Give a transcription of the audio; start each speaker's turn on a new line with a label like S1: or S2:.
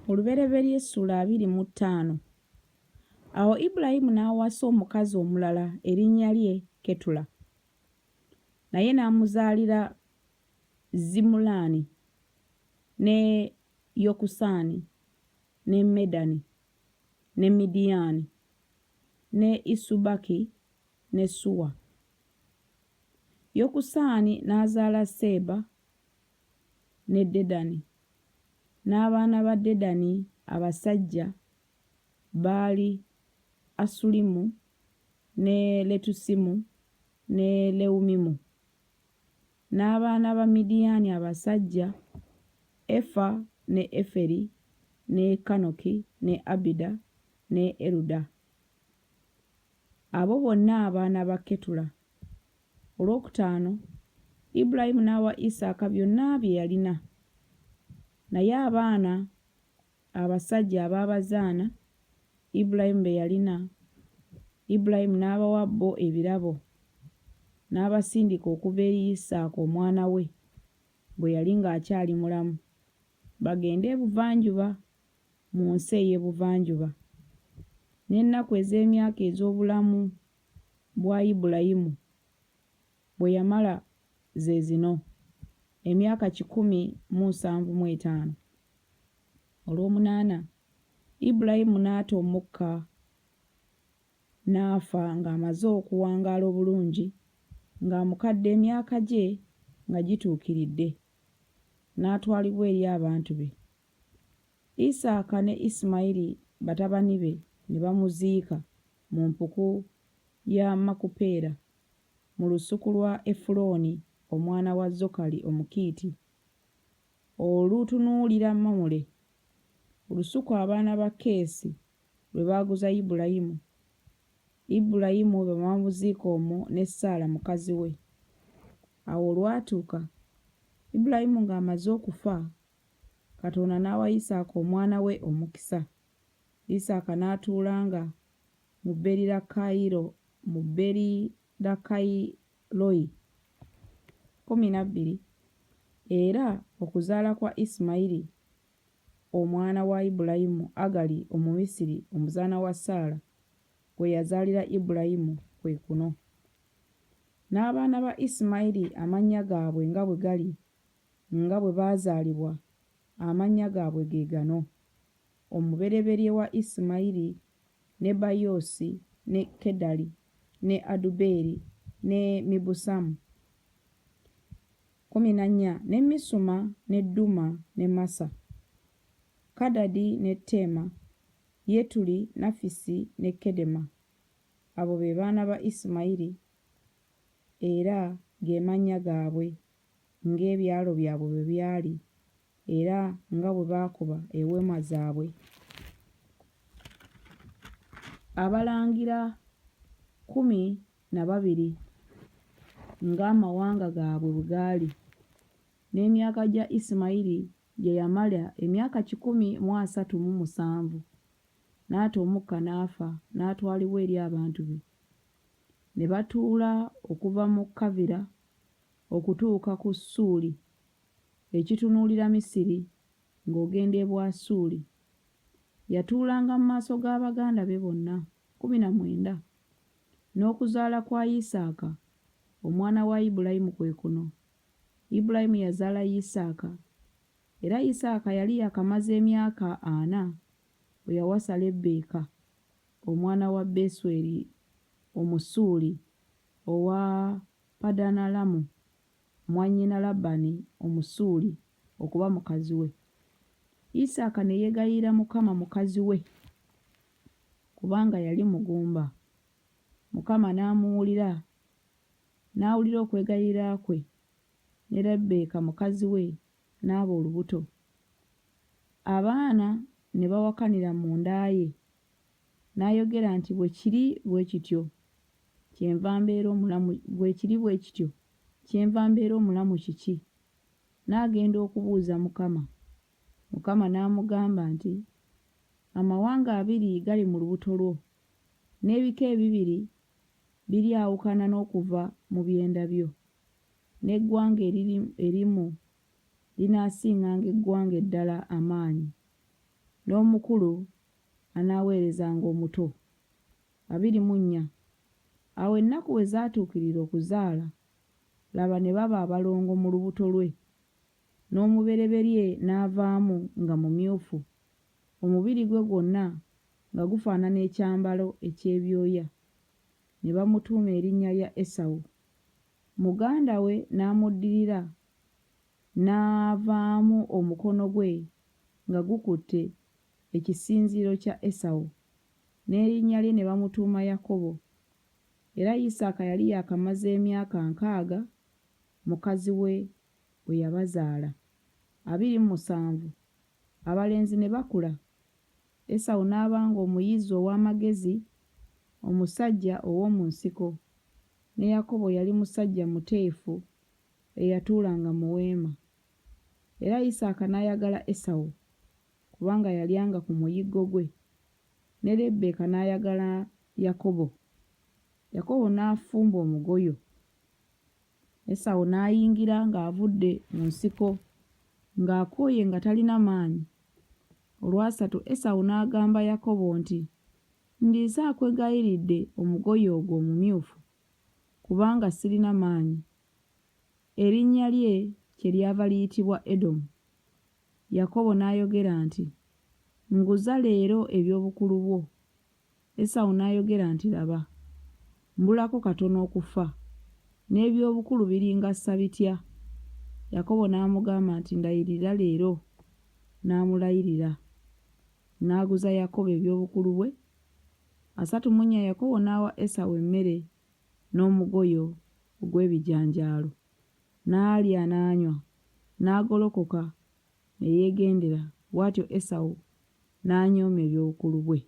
S1: Olubereberye Essula 25. Awo Ibulayimu n'awasa omukazi omulala erinnya lye Ketula. Naye n'amuzaalira Zimulaani ne Yokusaani ne Medani ne Midiyaani ne Isubaki ne Suwa. Yokusaani n'azaala Seeba ne Dedani. N'abaana ba Dedani abasajja baali Asulimu ne Letusimu ne Leumimu. N'abaana ba Midiyaani abasajja Efa ne Eferi ne Kanoki ne Abida ne Eruda. Abo bonna abaana ba Ketula. Olwokutaano, Ibulayimu n'awa Isaaka byonna bye yalina. Naye abaana abasajja abaabazaana Ibulayimu be yalina, Ibulayimu n'abawa bo ebirabo, n'abasindika okuva eri Isaaka omwana we bwe yali ng'akyali mulamu, bagende ebuvanjuba mu nsi ey'ebuvanjuba. N'ennaku ez'emyaka ez'obulamu bwa Ibulayimu bwe yamala ze zino, emyaka 175. Olw'omunaana, Ibulayimu n'ata omukka n'afa ng'amaze okuwangaala obulungi, ng'amukadde emyaka gye nga gituukiridde, n'atwalibwa eri abantu be. Isaaka ne Isimayiri batabani be ne bamuziika mu mpuku ya Makupeera mu lusuku lwa Efulooni omwana wa Zokali Omukiiti olutunuulira Mamule. Olusuku abaana ba Keesi lwe baaguza Ibulayimu. Ibulayimu bwe bamuziika omwo ne Saala mukazi we. Awo olwatuuka, Ibulayimu ng'amaze okufa, Katonda n'awa Isaaka omwana we omukisa. Isaaka n'atuulanga mu Beerirakayiroyi 12. Era okuzaala kwa Isimayiri omwana wa Ibulayimu, Agali Omumisiri omuzaana wa Saala, gwe yazaalira Ibulayimu kwe kuno. N'abaana ba Isimayiri amannya gaabwe nga bwe gali, nga bwe baazaalibwa, amannya gaabwe ge gano: omubereberye wa Isimayiri ne Bayoosi ne Kedali ne Adubeeri ne Mibusamu 14, ne Misuma ne Duma ne Masa, Kadadi ne Teema, Yetuli, Nafisi ne Kedema. Abo be baana ba Isimayiri, era ge mannya gaabwe ng'ebyalo byabwe bwe byali, era nga bwe baakuba eweema zaabwe. Abalangira 12 ng'amawanga gaabwe bwe gaali. N'emyaka gya Isimayiri gye yamala emyaka 137. N'ata omukka n'afa, n'atwalibwa eri abantu be. Ne batuula okuva mu Kavira okutuuka ku Suuli, ekitunuulira Misiri ng'ogenda e Bwasuuli. Yatuulanga mu maaso g'abaganda be bonna 19. N'okuzaala kwa Isaaka omwana wa Ibulayimu kwe kuno. Ibulayimu yazaala Isaaka, era Isaaka yali yakamaze emyaka 40 bwe yawasa Lebbeeka omwana wa Besweri Omusuuli owa Padanalamu, mwannyina Labani Omusuuli okuba mukazi we. Isaaka ne yeegayirira Mukama mukazi we kubanga yali mugumba. Mukama n'awulira okwegayirira kwe, ne Lebbeeka mukazi we n'aba olubuto. Abaana ne bawakanira munda ye, n'ayogera nti bwe kiri bwe kityo kyenva mbeera omulamu kiki? N'agenda okubuuza Mukama. Mukama n'amugamba nti amawanga 2 gali mu lubuto lwo, n'ebika 2 biryawukana n'okuva mu byenda byo, n'eggwanga erimu linaasinganga eggwanga eddala amaanyi. n'omukulu anaaweerezanga omuto. 24. Awo ennaku bwe zaatuukirira okuzaala, laba ne baba abalongo mu lubuto lwe, n'omubereberye n'avaamu nga mumyufu, omubiri gwe gwonna nga gufaanana ekyambalo eky'ebyoya. Ne bamutuuma erinnya lya Esawu. Muganda we n'amuddirira, n'avaamu omukono gwe nga gukutte ekisinziiro kya Esawu, n'erinnya lye ne bamutuuma Yakobo. Era Isaaka yali yakamaze emyaka 60 mukazi we bwe yabazaala. 27. Abalenzi ne bakula. Esawu n'abanga omuyizi ow'amagezi, omusajja ow'omu nsiko, ne Yakobo yali musajja muteefu eyatuulanga mu weema. Era Isaaka n'ayagala Esawu kubanga yalyanga ku muyiggo gwe, ne Lebbeeka n'ayagala Yakobo. Yakobo n'afumba omugoyo. Esawu n'ayingira ng'avudde mu nsiko ng'akooye nga talina maanyi. Olwasatu Esawu n'agamba Yakobo nti, ndiisa akwegayiridde omugoyo ogwo omumyufu, kubanga sirina maanyi. Erinnya lye kyeryava liyitibwa Edomu. Yakobo n'ayogera nti, nguza leero eby'obukulu bwo. Esawu n'ayogera nti, laba, mbulako katono okufa, n'eby'obukulu biringassa bitya? Yakobo n'amugamba nti, ndayirira leero. N'amulayirira. N'aguza Yakobo eby'obukulu bwe. 34. Yakobo n'awa Esawu emmere n'omugoyo ogw'ebijanjaalo. N'alya n'anywa, n'agolokoka ne yeegendera. Bw'atyo Esawu n'anyooma eby'obukulu bwe.